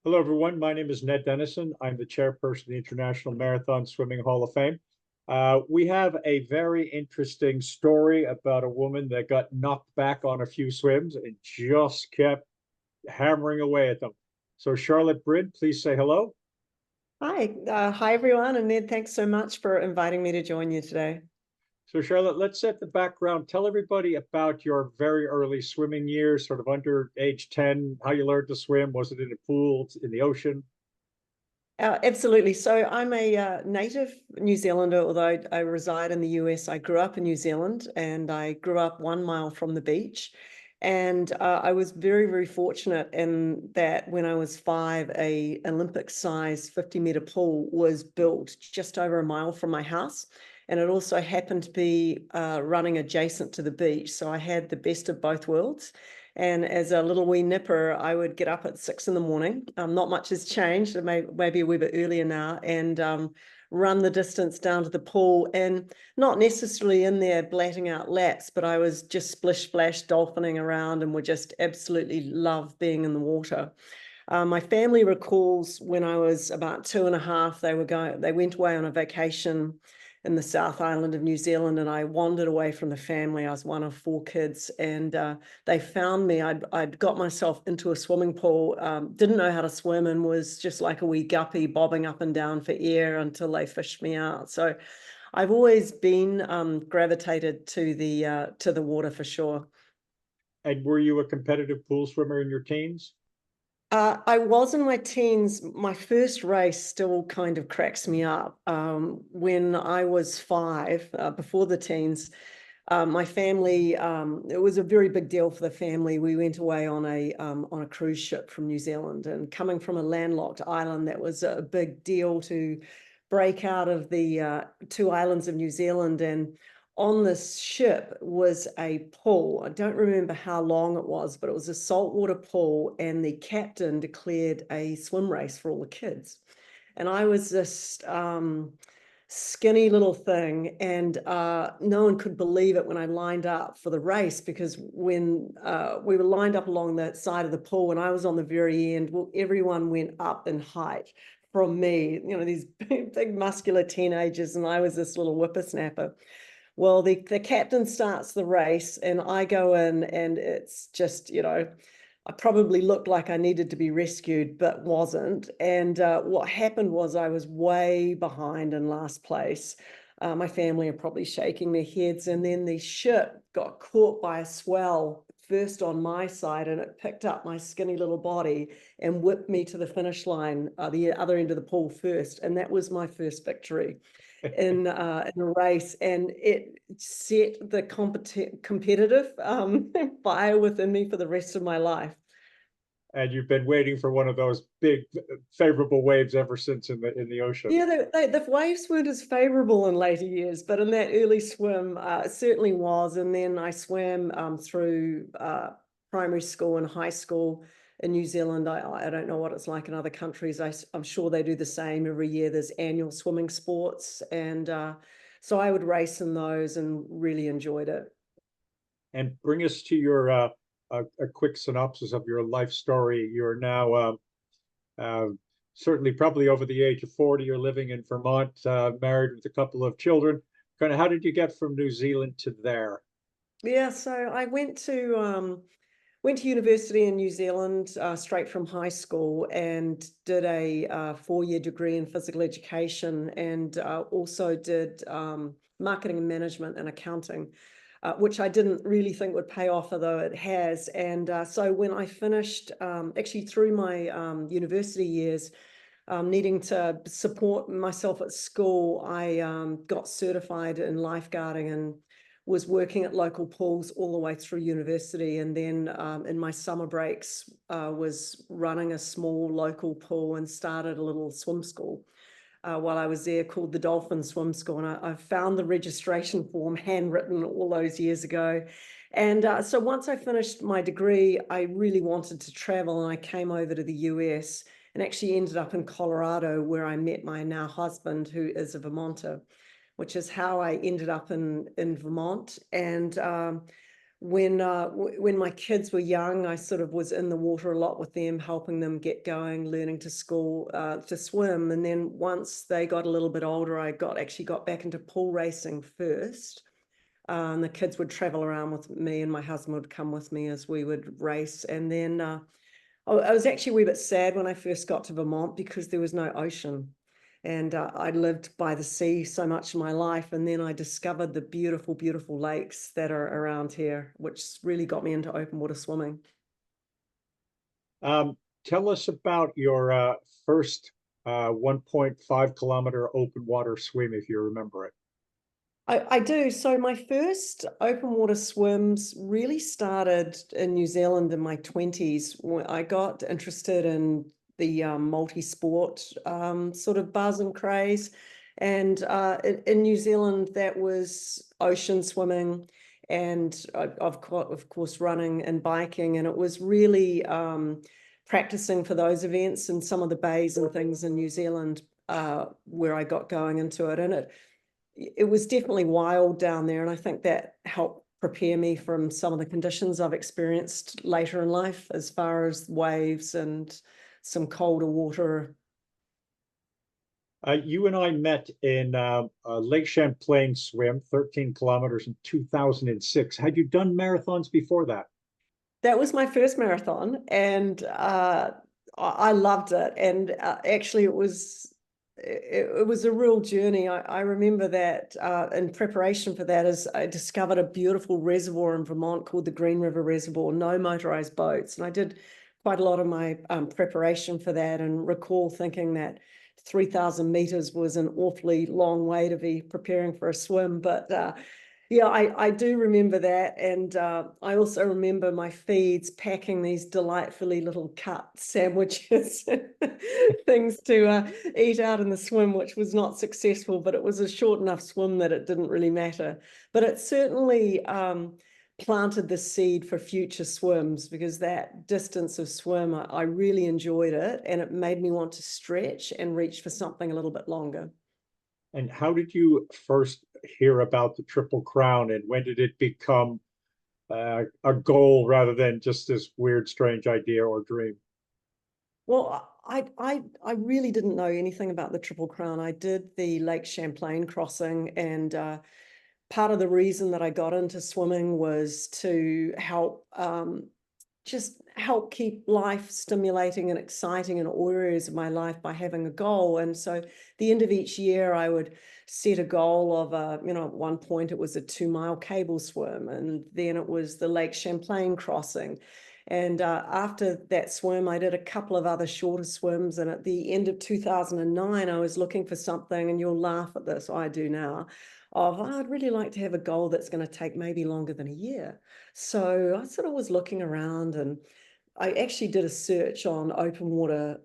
Hello, everyone. My name is Ned Dennison. I'm the chairperson of the International Marathon Swimming Hall of Fame. We have a very interesting story about a woman that got knocked back on a few swims and just kept hammering away at them. So, Charlotte Brynn, please say hello. Hi everyone, and Ned, thanks so much for inviting me to join you today. So, Charlotte, let's set the background. Tell everybody about your very early swimming years, sort of under age 10, how you learned to swim. Was it in a pool, in the ocean? Absolutely. So I'm a native New Zealander, although I reside in the US. I grew up in New Zealand and I grew up 1 mile from the beach. And I was very, very fortunate in that when I was 5, a Olympic-sized 50-meter pool was built just over a mile from my house. And it also happened to be running adjacent to the beach. So I had the best of both worlds. And as a little wee nipper, I would get up at 6 in the morning. Not much has changed, maybe a wee bit earlier now, and run the distance down to the pool, and not necessarily in there blatting out laps, but I was just splish splash dolphining around and would just absolutely love being in the water. My family recalls when I was about 2.5, they went away on a vacation in the South Island of New Zealand, and I wandered away from the family. I was one of 4 kids, and they found me. I'd got myself into a swimming pool, didn't know how to swim, and was just like a wee guppy bobbing up and down for air until they fished me out. So I've always been gravitated to the water for sure. And were you a competitive pool swimmer in your teens? I was in my teens. My first race still kind of cracks me up. When I was 5, before the teens, my family, it was a very big deal for the family. We went away on a cruise ship from New Zealand, and coming from a landlocked island, that was a big deal to break out of the 2 islands of New Zealand. And on this ship was a pool. I don't remember how long it was, but it was a saltwater pool, and the captain declared a swim race for all the kids. And I was this skinny little thing, and no one could believe it when I lined up for the race, because when we were lined up along the side of the pool and I was on the very end, well, everyone went up in height from me, these big muscular teenagers, and I was this little whippersnapper. Well, the captain starts the race and I go in, and it's just, I probably looked like I needed to be rescued, but wasn't. And what happened was I was way behind in last place. My family are probably shaking their heads. And then the ship got caught by a swell first on my side, and it picked up my skinny little body and whipped me to the finish line, the other end of the pool first. And that was my first victory in a race, and it set the competitive fire within me for the rest of my life. And you've been waiting for one of those big favorable waves ever since in the ocean. Yeah, the waves weren't as favorable in later years, but in that early swim, it certainly was. And then I swam through primary school and high school in New Zealand. I don't know what it's like in other countries. I'm sure they do the same every year. There's annual swimming sports, and so I would race in those and really enjoyed it. And bring us to your a quick synopsis of your life story. You're now uh, certainly probably over the age of 40. You're living in Vermont, married with a couple of children. Kind of, how did you get from New Zealand to there? Yeah, so I went to university in New Zealand straight from high school, and did a 4-year degree in physical education, and also did marketing and management and accounting, which I didn't really think would pay off, although it has. And so when I finished, actually through my university years, needing to support myself at school, I got certified in lifeguarding and was working at local pools all the way through university. And then in my summer breaks, was running a small local pool and started a little swim school while I was there, called the Dolphin Swim School. And I found the registration form handwritten all those years ago. And so once I finished my degree, I really wanted to travel, and I came over to the US and actually ended up in Colorado, where I met my now husband, who is a Vermonter, which is how I ended up in Vermont. And when my kids were young, I sort of was in the water a lot with them, helping them get going, learning to swim. And then once they got a little bit older, I actually got back into pool racing first. And the kids would travel around with me, and my husband would come with me as we would race. And then I was actually a wee bit sad when I first got to Vermont because there was no ocean. And I lived by the sea so much of my life. And then I discovered the beautiful, beautiful lakes that are around here, which really got me into open water swimming. Tell us about your first 1.5 kilometer open water swim, if you remember it. I do. So my first open water swims really started in New Zealand in my 20s. When I got interested in the multi-sport sort of buzz and craze. And in New Zealand, that was ocean swimming and of course running and biking. And it was really practicing for those events in some of the bays and things in New Zealand where I got going into it. And it was definitely wild down there. And I think that helped prepare me from some of the conditions I've experienced later in life, as far as waves and some colder water. You and I met in Lake Champlain swim, 13 kilometers in 2006. Had you done marathons before that? That was my first marathon, and I loved it. And actually, it was a real journey. I remember that in preparation for that, is I discovered a beautiful reservoir in Vermont called the Green River Reservoir, no motorized boats. And I did quite a lot of my preparation for that, and recall thinking that 3,000 meters was an awfully long way to be preparing for a swim. But yeah, I do remember that. And I also remember my feeds packing these delightfully little cut sandwiches, things to eat out in the swim, which was not successful, but it was a short enough swim that it didn't really matter. But it certainly planted the seed for future swims, because that distance of swim, I really enjoyed it, and it made me want to stretch and reach for something a little bit longer. And how did you first hear about the Triple Crown, and when did it become a goal rather than just this weird, strange idea or dream? Well, I really didn't know anything about the Triple Crown. I did the Lake Champlain crossing, and part of the reason that I got into swimming was to help just help keep life stimulating and exciting in all areas of my life by having a goal. And so the end of each year, I would set a goal of, at one point it was a 2-mile cable swim, and then it was the Lake Champlain crossing. And after that swim, I did a couple of other shorter swims. And at the end of 2009, I was looking for something, and you'll laugh at this, I do now, I'd really like to have a goal that's going to take maybe longer than a year. So I sort of was looking around, and I actually did a search on open water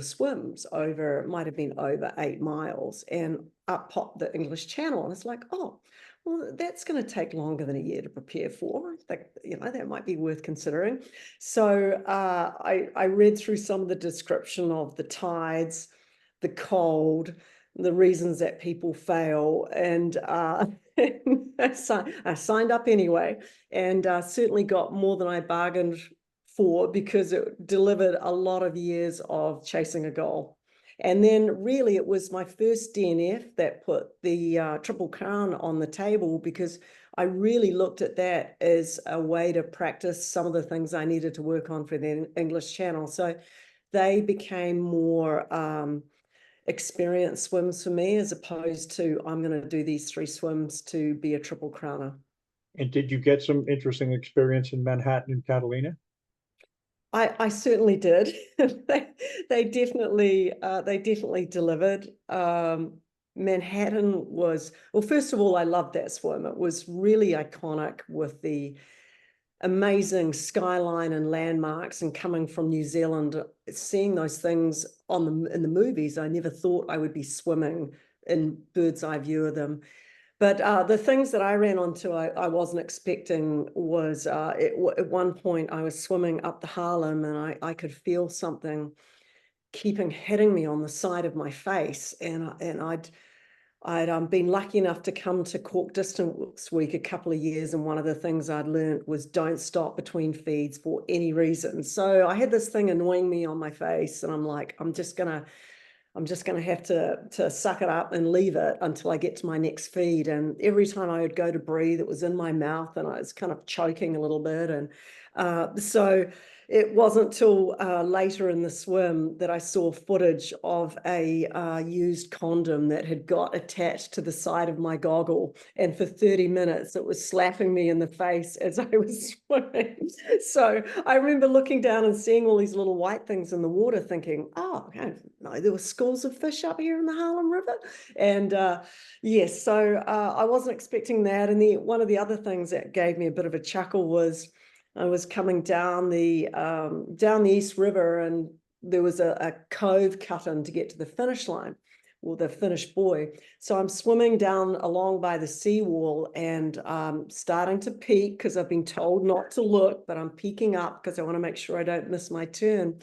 swims over, it might have been over 8 miles, and up popped the English Channel. And it's like, oh, well, that's going to take longer than a year to prepare for. I think, that might be worth considering. So I read through some of the description of the tides, the cold, the reasons that people fail, and I signed up anyway, and certainly got more than I bargained for, because it delivered a lot of years of chasing a goal. And then really it was my first DNF that put the Triple Crown on the table, because I really looked at that as a way to practice some of the things I needed to work on for the English Channel. So they became more experience swims for me, as opposed to I'm going to do these 3 swims to be a Triple Crowner. And did you get some interesting experience in Manhattan and Catalina? I certainly did. They definitely delivered. Manhattan was, well, first of all, I loved that swim. It was really iconic, with the amazing skyline and landmarks, and coming from New Zealand, seeing those things in the movies. I never thought I would be swimming in bird's eye view of them. But the things that I ran onto, I wasn't expecting, was at one point I was swimming up the Harlem, and I could feel something keeping hitting me on the side of my face, and I'd been lucky enough to come to Cork Distance Week a couple of years, and one of the things I'd learned was don't stop between feeds for any reason. So I had this thing annoying me on my face, and I'm like, I'm just gonna have to suck it up and leave it until I get to my next feed. And every time I would go to breathe, it was in my mouth and I was kind of choking a little bit. And so it wasn't till later in the swim that I saw footage of a used condom that had got attached to the side of my goggle. And for 30 minutes, it was slapping me in the face as I was swimming. So I remember looking down and seeing all these little white things in the water thinking, oh, I didn't know there were schools of fish up here in the Harlem River. And yes, so I wasn't expecting that. And one of the other things that gave me a bit of a chuckle was I was coming down the East River, and there was a cove cut in to get to the finish line, or the finish buoy. So I'm swimming down along by the seawall and starting to peek because I've been told not to look, but I'm peeking up because I want to make sure I don't miss my turn.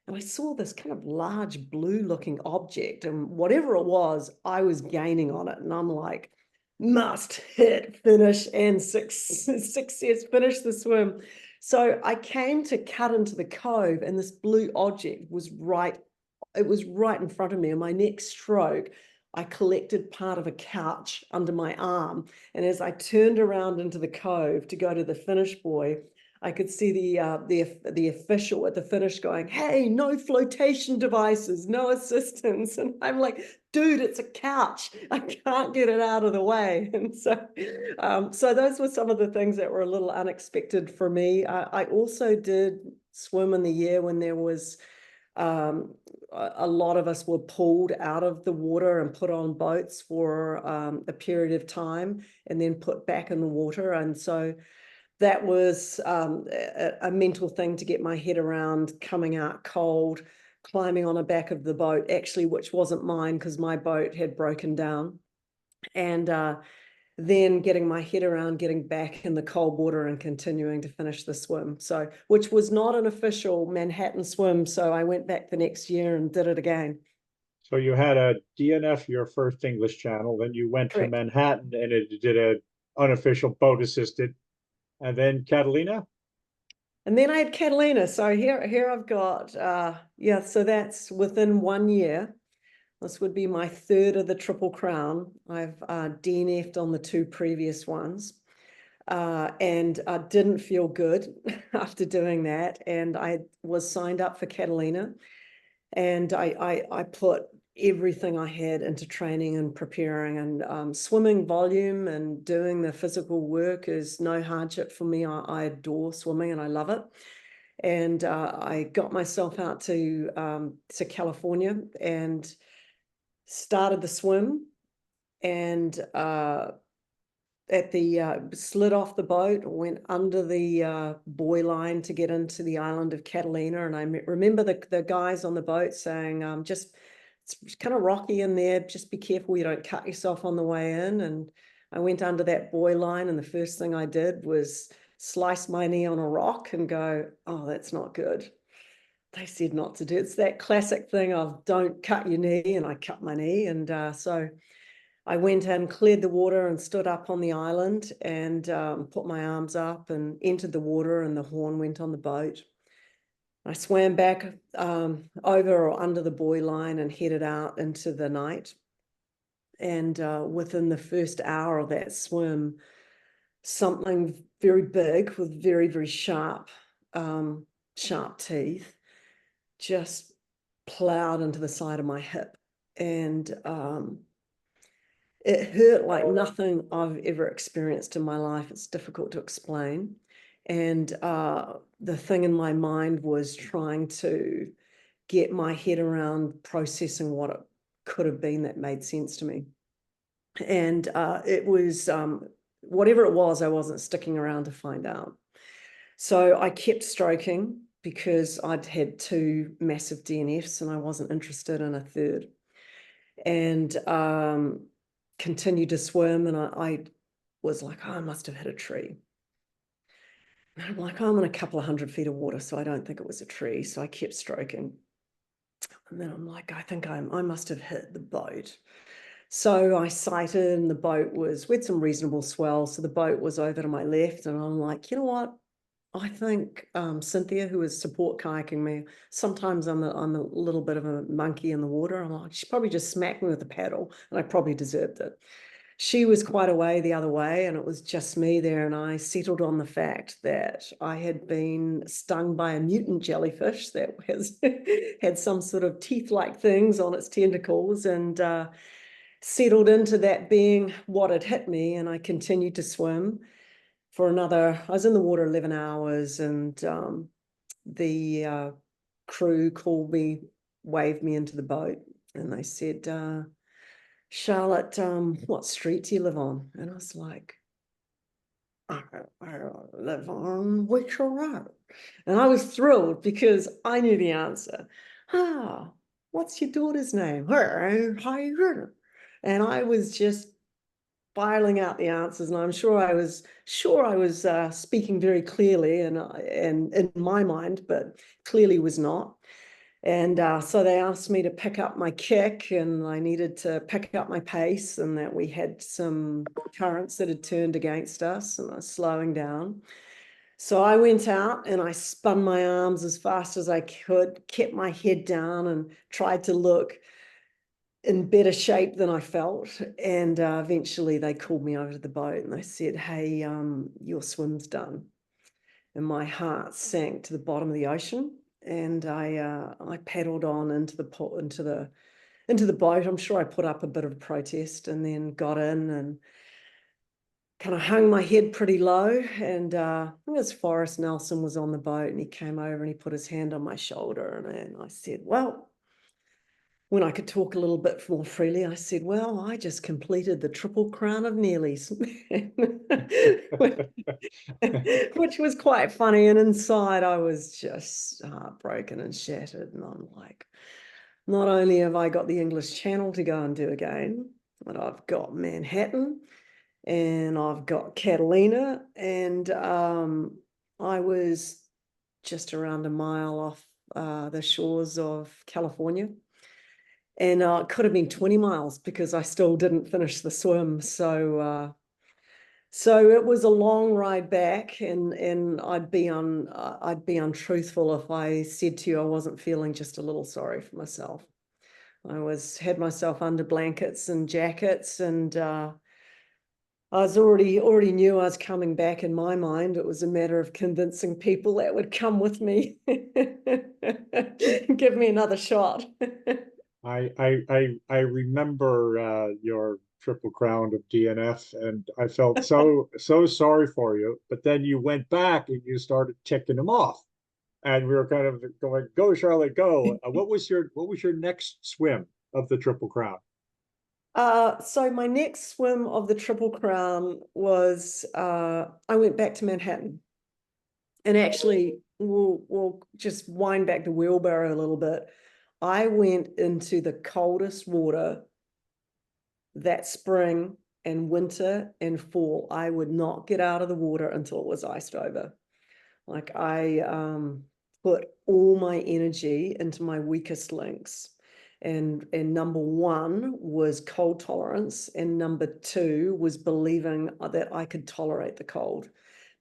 And I saw this kind of large blue looking object, and whatever it was, I was gaining on it. And I'm like, must hit, finish, and success, finish the swim. So I came to cut into the cove, and this blue object was right in front of me. And my next stroke, I collected part of a couch under my arm. And as I turned around into the cove to go to the finish buoy, I could see the official at the finish going, "Hey, no flotation devices, no assistance." And I'm like, dude, it's a couch. I can't get it out of the way. And so those were some of the things that were a little unexpected for me. I also did swim in the year when there was a lot of us were pulled out of the water and put on boats for a period of time and then put back in the water. And so that was a mental thing to get my head around, coming out cold, climbing on the back of the boat, actually, which wasn't mine because my boat had broken down. And then getting my head around getting back in the cold water and continuing to finish the swim. So, which was not an official Manhattan swim. So I went back the next year and did it again. So you had a DNF, your first English channel, then you went to Correct. Manhattan and it did a unofficial boat assisted, and then Catalina. And then I had Catalina. So here I've got, yeah, so that's within 1 year. This would be my third of the Triple Crown. I've DNF'd on the two previous ones. And I didn't feel good after doing that. And I was signed up for Catalina. And I put everything I had into training and preparing, and swimming volume and doing the physical work is no hardship for me. I adore swimming and I love it. And I got myself out to California and started the swim, and at the slid off the boat, went under the buoy line to get into the island of Catalina. And I remember the guys on the boat saying, just, it's kind of rocky in there, just be careful you don't cut yourself on the way in. And I went under that buoy line, and the first thing I did was slice my knee on a rock and go, oh, that's not good. They said not to do it. It's that classic thing of don't cut your knee, and I cut my knee. And so I went and cleared the water and stood up on the island and put my arms up and entered the water, and the horn went on the boat. I swam back over or under the buoy line and headed out into the night. And within the first hour of that swim, something very big with very, very sharp teeth just plowed into the side of my hip. And it hurt like nothing I've ever experienced in my life. It's difficult to explain. And the thing in my mind was trying to get my head around processing what it could have been that made sense to me. And it was, whatever it was, I wasn't sticking around to find out. So I kept stroking because I'd had two massive DNFs and I wasn't interested in a third. And continued to swim, and I was like, oh, I must have hit a tree. And I'm like, oh, I'm in a couple of 100 feet of water, so I don't think it was a tree. So I kept stroking. And then I'm like, I think I must have hit the boat. So I sighted, and the boat was with some reasonable swell. So the boat was over to my left, and I'm like, you know what? I think Cynthia, who was support kayaking me, sometimes I'm a little bit of a monkey in the water. I'm like, she probably just smacked me with a paddle, and I probably deserved it. She was quite a way the other way, and it was just me there. And I settled on the fact that I had been stung by a mutant jellyfish that was had some sort of teeth-like things on its tentacles, and settled into that being what had hit me. And I continued to swim for another, I was in the water 11 hours, and the crew called me, waved me into the boat, and they said, Charlotte, what street do you live on? And I was like, I live on Witcher Road. And I was thrilled because I knew the answer. Ah, what's your daughter's name? Her, how you doing? And I was just filing out the answers, and I'm sure I was speaking very clearly and in my mind, but clearly was not. And so they asked me to pick up my kick, and I needed to pick up my pace, and that we had some currents that had turned against us, and I was slowing down. So I went out and I spun my arms as fast as I could, kept my head down, and tried to look in better shape than I felt. And eventually they called me over to the boat, and they said, hey, your swim's done. And my heart sank to the bottom of the ocean. And I paddled on into the boat. I'm sure I put up a bit of a protest, and then got in and kind of hung my head pretty low. And I think it was Forrest Nelson was on the boat, and he came over and he put his hand on my shoulder, and I said, well, when I could talk a little bit more freely, I said, well, I just completed the Triple Crown of Nearlies, which was quite funny. And inside, I was just heartbroken and shattered. And I'm like, not only have I got the English Channel to go and do again, but I've got Manhattan, and I've got Catalina, and I was just around a mile off the shores of California. And it could have been 20 miles because I still didn't finish the swim. So it was a long ride back, and I'd be untruthful if I said to you I wasn't feeling just a little sorry for myself. Had myself under blankets and jackets, and I was already knew I was coming back. In my mind, it was a matter of convincing people that would come with me, give me another shot. I remember your Triple Crown of DNF, and I felt so sorry for you. But then you went back and you started ticking them off, and we were kind of going, "Go, Charlotte, go!" What was your next swim of the Triple Crown? So my next swim of the Triple Crown was I went back to Manhattan, and actually we'll just wind back the wheelbarrow a little bit. I went into the coldest water that spring and winter and fall. I would not get out of the water until it was iced over. Like I put all my energy into my weakest links. And number one was cold tolerance, and number two was believing that I could tolerate the cold,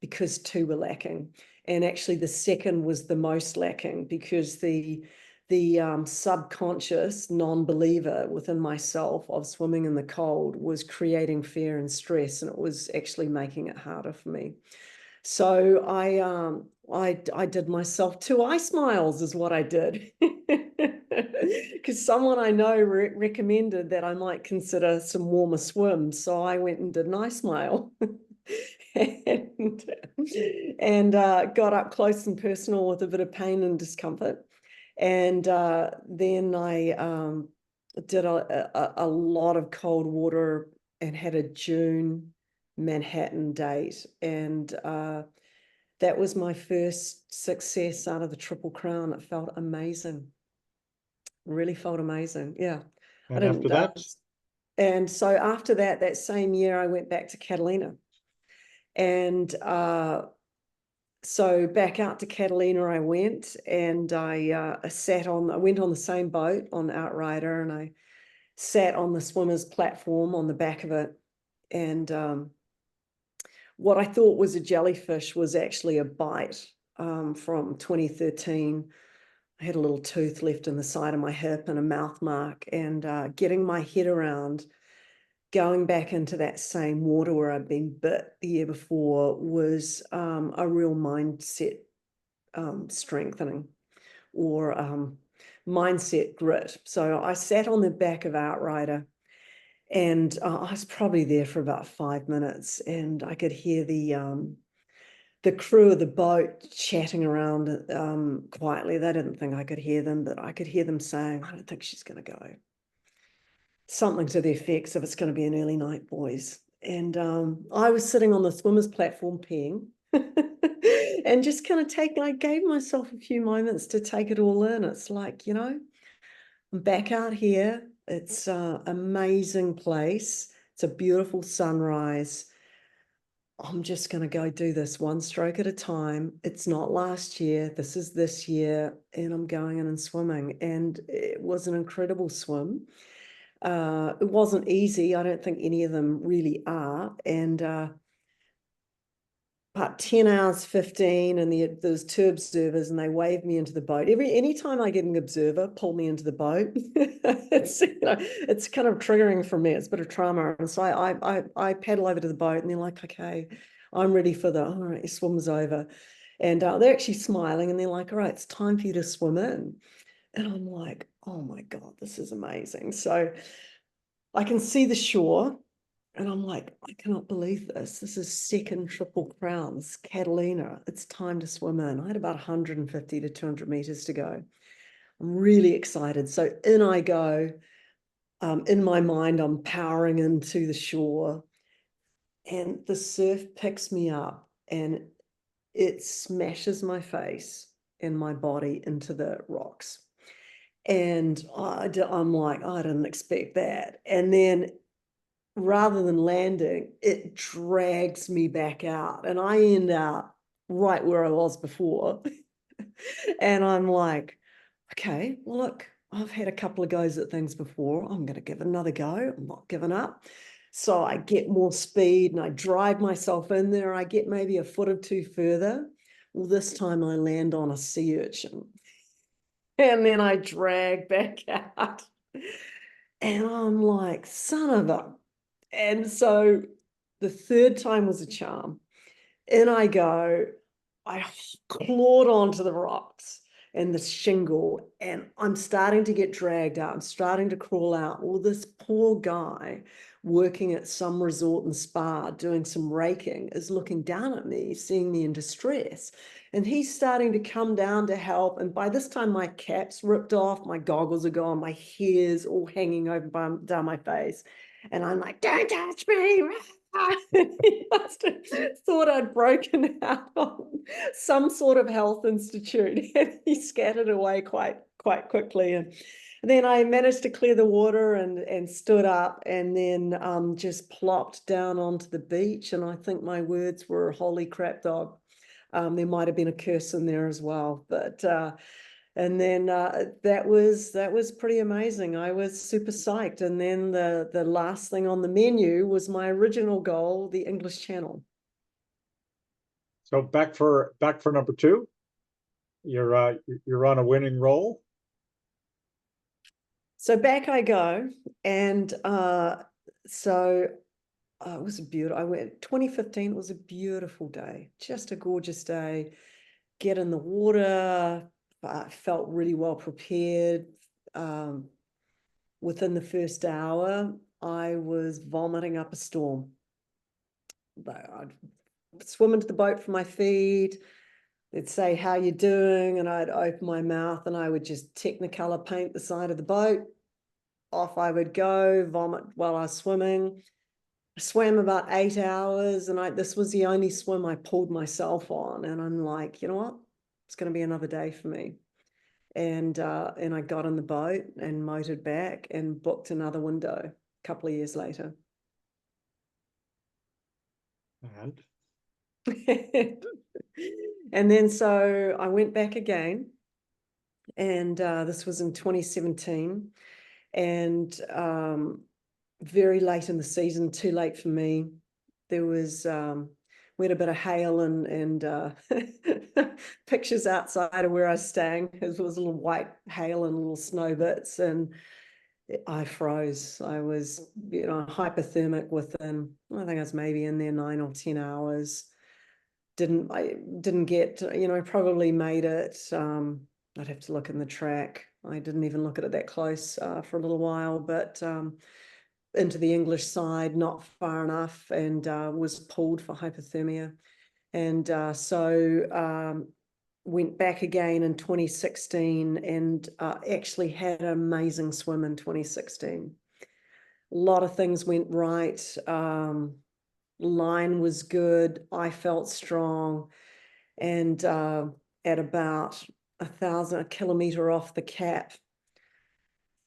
because two were lacking. And actually the second was the most lacking, because the subconscious non-believer within myself of swimming in the cold was creating fear and stress, and it was actually making it harder for me. So I did myself 2 ice miles is what I did, because someone I know recommended that I might consider some warmer swims. So I went and did an ice mile, and got up close and personal with a bit of pain and discomfort. And then I did a lot of cold water, and had a June Manhattan date. And that was my first success out of the Triple Crown. It felt amazing. Really felt amazing. Yeah. I And after didn't. that, And so after that, that same year, I went back to Catalina. And so back out to Catalina I went, and I went on the same boat on Outrider, and I sat on the swimmer's platform on the back of it. And what I thought was a jellyfish was actually a bite from 2013. I had a little tooth left in the side of my hip and a mouth mark, and getting my head around going back into that same water where I'd been bit the year before was a real mindset strengthening, or mindset grit. So I sat on the back of Outrider, and I was probably there for about 5 minutes, and I could hear the crew of the boat chatting around quietly. They didn't think I could hear them, but I could hear them saying, "I don't think she's going to go." Something to the effects of, "It's going to be an early night, boys." And I was sitting on the swimmer's platform peeing and just kind of I gave myself a few moments to take it all in. It's like, I'm back out here. It's an amazing place. It's a beautiful sunrise. I'm just going to go do this one stroke at a time. It's not last year. This is this year. And I'm going in and swimming. And it was an incredible swim. It wasn't easy. I don't think any of them really are. And about 10 hours, 15, and there's 2 observers, and they waved me into the boat. Anytime I get an observer pull me into the boat, it's kind of triggering for me. It's a bit of trauma. And so I paddle over to the boat, and they're like, "Okay, I'm ready for all right, your swim's over." And they're actually smiling, and they're like, "All right, it's time for you to swim in." And I'm like, "Oh my God, this is amazing." So I can see the shore, and I'm like, "I cannot believe this. This is second Triple Crowns, Catalina. It's time to swim in." I had about 150 to 200 meters to go. I'm really excited. So in I go. In my mind, I'm powering into the shore, and the surf picks me up, and it smashes my face and my body into the rocks. And I'm like, "I didn't expect that." And then rather than landing, it drags me back out, and I end up right where I was before. And I'm like, "Okay, well, look, I've had a couple of goes at things before. I'm going to give it another go. I'm not giving up." So I get more speed and I drive myself in there. I get maybe a foot or 2 further. Well, this time I land on a sea urchin, and then I drag back out. And I'm like, "Son of a..." And so the third time was a charm. In I go. I clawed onto the rocks and the shingle, and I'm starting to get dragged out. I'm starting to crawl out. Well, this poor guy working at some resort and spa doing some raking is looking down at me, seeing me in distress. And he's starting to come down to help. And by this time, my cap's ripped off, my goggles are gone, my hair's all hanging over down my face. And I'm like, "Don't touch me." He must have thought I'd broken out on some sort of health institute, and he scattered away quite quickly. And then I managed to clear the water and stood up, and then just plopped down onto the beach. And I think my words were, "Holy crap, dog." There might have been a curse in there as well, but and then that was pretty amazing. I was super psyched. And then the last thing on the menu was my original goal, the English Channel. So back for number 2. You're on a winning roll. So back I go, and so it was a beautiful. I went 2015. It was a beautiful day, just a gorgeous day. Get in the water. I felt really well prepared. Within the first hour, I was vomiting up a storm. I'd swim into the boat for my feed. They'd say, "How you doing?" And I'd open my mouth, and I would just Technicolor paint the side of the boat. Off I would go, vomit while I was swimming. I swam about 8 hours, and this was the only swim I pulled myself on. And I'm like, "You know what? It's going to be another day for me." And I got in the boat and motored back and booked another window a couple of years later. And And then so I went back again, and this was in 2017. And very late in the season, too late for me. There was we had a bit of hail and pictures outside of where I was staying. It was a little white hail and little snow bits, and I froze. I was, hypothermic within, I think I was maybe in there 9 or 10 hours. I didn't get, probably made it. I'd have to look in the track. I didn't even look at it that close for a little while, but into the English side, not far enough, and was pulled for hypothermia. And so went back again in 2016 and actually had an amazing swim in 2016. A lot of things went right. Line was good. I felt strong. And at about a kilometer off the cap,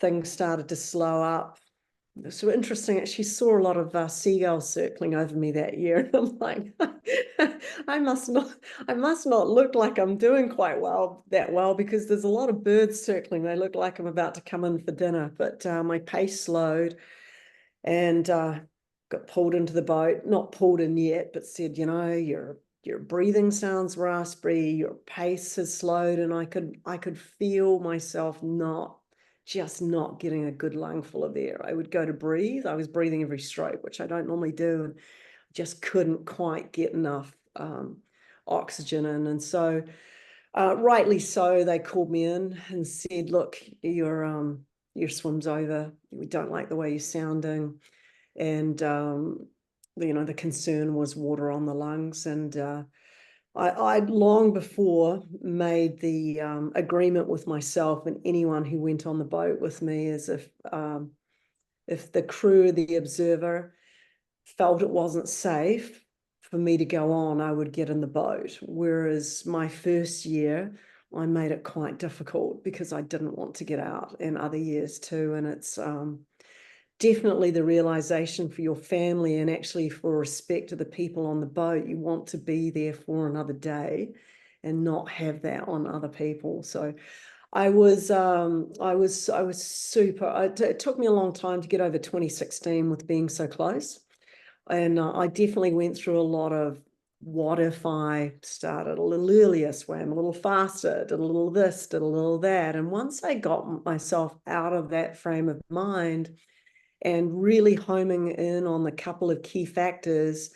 things started to slow up. So interesting. Actually saw a lot of seagulls circling over me that year. And I'm like, I must not look like I'm doing quite that well, because there's a lot of birds circling. They look like I'm about to come in for dinner, but my pace slowed and got pulled into the boat. Not pulled in yet, but said, your breathing sounds raspy, your pace has slowed, and I could feel myself not getting a good lungful of air. I would go to breathe. I was breathing every stroke, which I don't normally do, and just couldn't quite get enough oxygen in. And so, rightly so, they called me in and said, "Look, your swim's over. We don't like the way you're sounding." And the concern was water on the lungs. And I'd long before made the agreement with myself and anyone who went on the boat with me, as if the crew, the observer, felt it wasn't safe for me to go on, I would get in the boat. Whereas my first year, I made it quite difficult because I didn't want to get out, and other years too. And it's definitely the realization for your family, and actually for respect to the people on the boat, you want to be there for another day and not have that on other people. So I was super. It took me a long time to get over 2016 with being so close, and I definitely went through a lot of, what if I started a little earlier, swam a little faster, did a little this, did a little that. And once I got myself out of that frame of mind and really homing in on the couple of key factors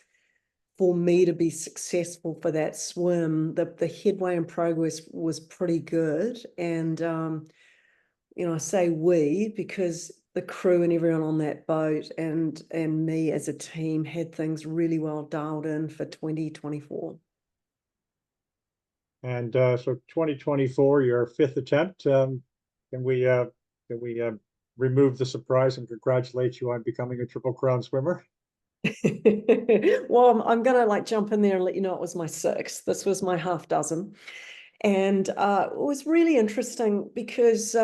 for me to be successful for that swim, the headway and progress was pretty good. And, I say we, because the crew and everyone on that boat and me as a team had things really well dialed in for 2024. And so 2024, your fifth attempt. Can we remove the surprise and congratulate you on becoming a Triple Crown swimmer? Well, I'm gonna jump in there and let you know it was my sixth. This was my half dozen. And it was really interesting because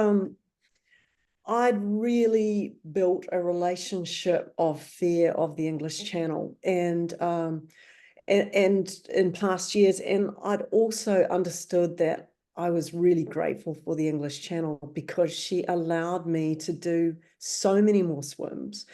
I'd really built a relationship of fear of the English Channel and in past years. And I'd also understood that I was really grateful for the English Channel because she allowed me to do so many more swims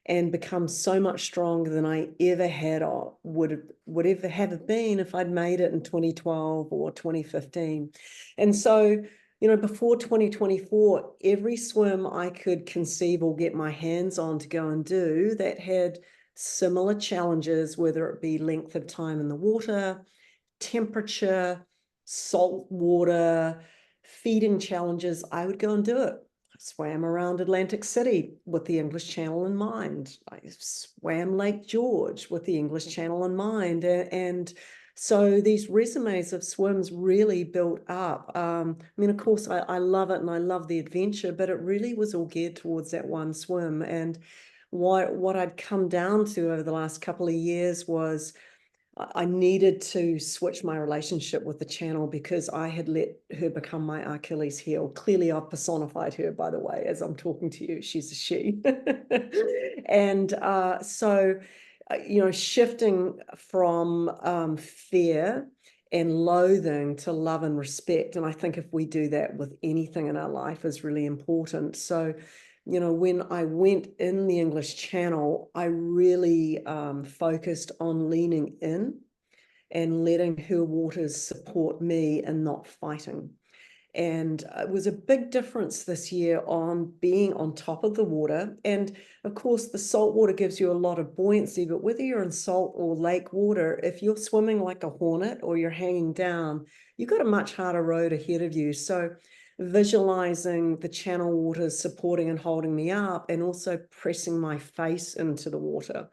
and become so much stronger than I ever had or would ever have been if I'd made it in 2012 or 2015. And so, before 2024, every swim I could conceive or get my hands on to go and do that had similar challenges, whether it be length of time in the water, temperature, salt water, feeding challenges, I would go and do it. I swam around Atlantic City with the English Channel in mind. I swam Lake George with the English Channel in mind. And so these resumes of swims really built up. Of course, I love it and I love the adventure, but it really was all geared towards that one swim. And what I'd come down to over the last couple of years was I needed to switch my relationship with the channel because I had let her become my Achilles heel. Clearly, I've personified her, by the way, as I'm talking to you. She's a she. And so, shifting from fear and loathing to love and respect. And I think if we do that with anything in our life is really important. So when I went in the English Channel, I really focused on leaning in and letting her waters support me and not fighting. And it was a big difference this year on being on top of the water. And of course, the salt water gives you a lot of buoyancy, but whether you're in salt or lake water, if you're swimming like a hornet or you're hanging down, you've got a much harder road ahead of you. So visualizing the channel waters supporting and holding me up, and also pressing my face into the water.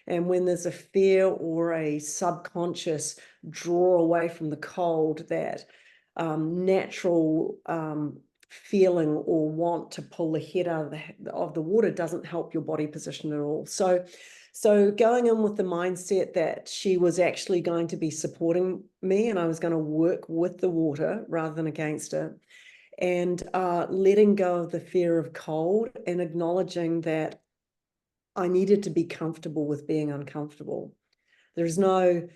And when there's a fear or a subconscious draw away from the cold, that natural feeling or want to pull the head out of the water doesn't help your body position at all. So going in with the mindset that she was actually going to be supporting me and I was going to work with the water rather than against it, and letting go of the fear of cold and acknowledging that I needed to be comfortable with being uncomfortable. There's no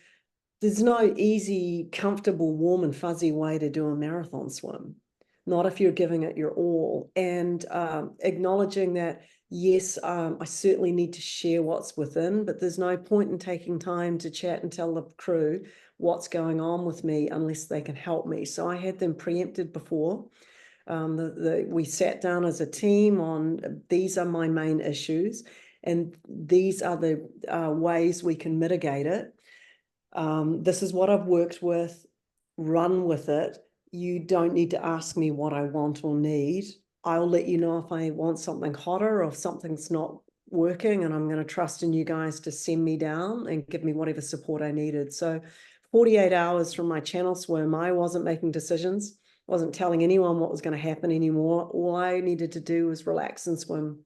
easy, comfortable, warm and fuzzy way to do a marathon swim, not if you're giving it your all. And acknowledging that, yes, I certainly need to share what's within, but there's no point in taking time to chat and tell the crew what's going on with me unless they can help me. So I had them preempted before. We sat down as a team on, these are my main issues, and these are the ways we can mitigate it. This is what I've worked with, run with it. You don't need to ask me what I want or need. I'll let you know if I want something hotter or if something's not working, and I'm going to trust in you guys to send me down and give me whatever support I needed. So 48 hours from my channel swim, I wasn't making decisions. I wasn't telling anyone what was going to happen anymore. All I needed to do was relax and swim.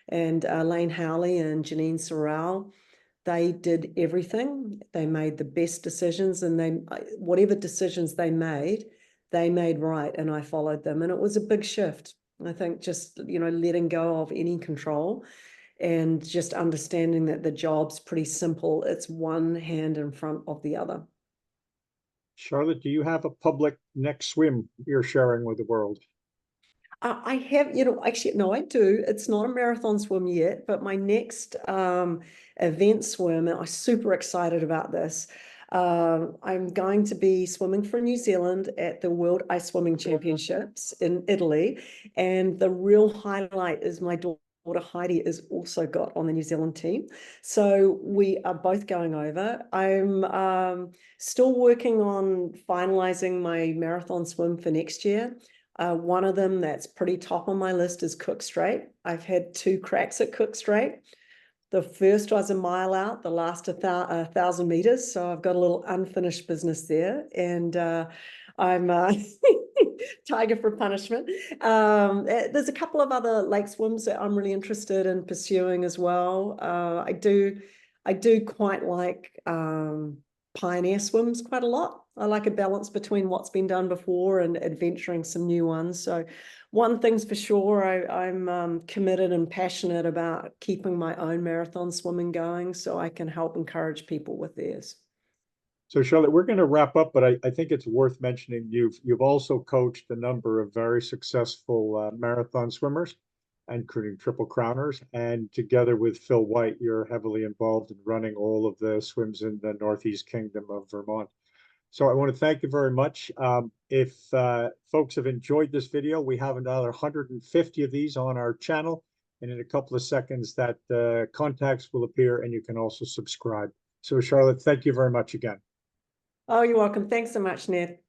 And Lane Howley and Janine Sorrell, they did everything. They made the best decisions, and whatever decisions they made right, and I followed them. And it was a big shift. I think just, letting go of any control and just understanding that the job's pretty simple. It's one hand in front of the other. Charlotte, do you have a public next swim you're sharing with the world? I have, actually, no, I do. It's not a marathon swim yet, but my next event swim, and I'm super excited about this. I'm going to be swimming for New Zealand at the World Ice Swimming Championships in Italy. And the real highlight is my daughter Heidi is also got on the New Zealand team. So we are both going over. I'm still working on finalizing my marathon swim for next year. One of them that's pretty top on my list is Cook Strait. I've had 2 cracks at Cook Strait. The first was a mile out, the last 1,000 meters. So I've got a little unfinished business there. And I'm tiger for punishment. There's a couple of other lake swims that I'm really interested in pursuing as well. I do quite like pioneer swims quite a lot. I like a balance between what's been done before and adventuring some new ones. So one thing's for sure, I'm committed and passionate about keeping my own marathon swimming going so I can help encourage people with theirs. So Charlotte, we're going to wrap up, but I think it's worth mentioning you've also coached a number of very successful marathon swimmers, including Triple Crowners, and together with Phil White, you're heavily involved in running all of the swims in the Northeast Kingdom of Vermont. So I want to thank you very much. If folks have enjoyed this video, we have another 150 of these on our channel. And in a couple of seconds, that contacts will appear and you can also subscribe. So Charlotte, thank you very much again. Oh, you're welcome. Thanks so much, Ned.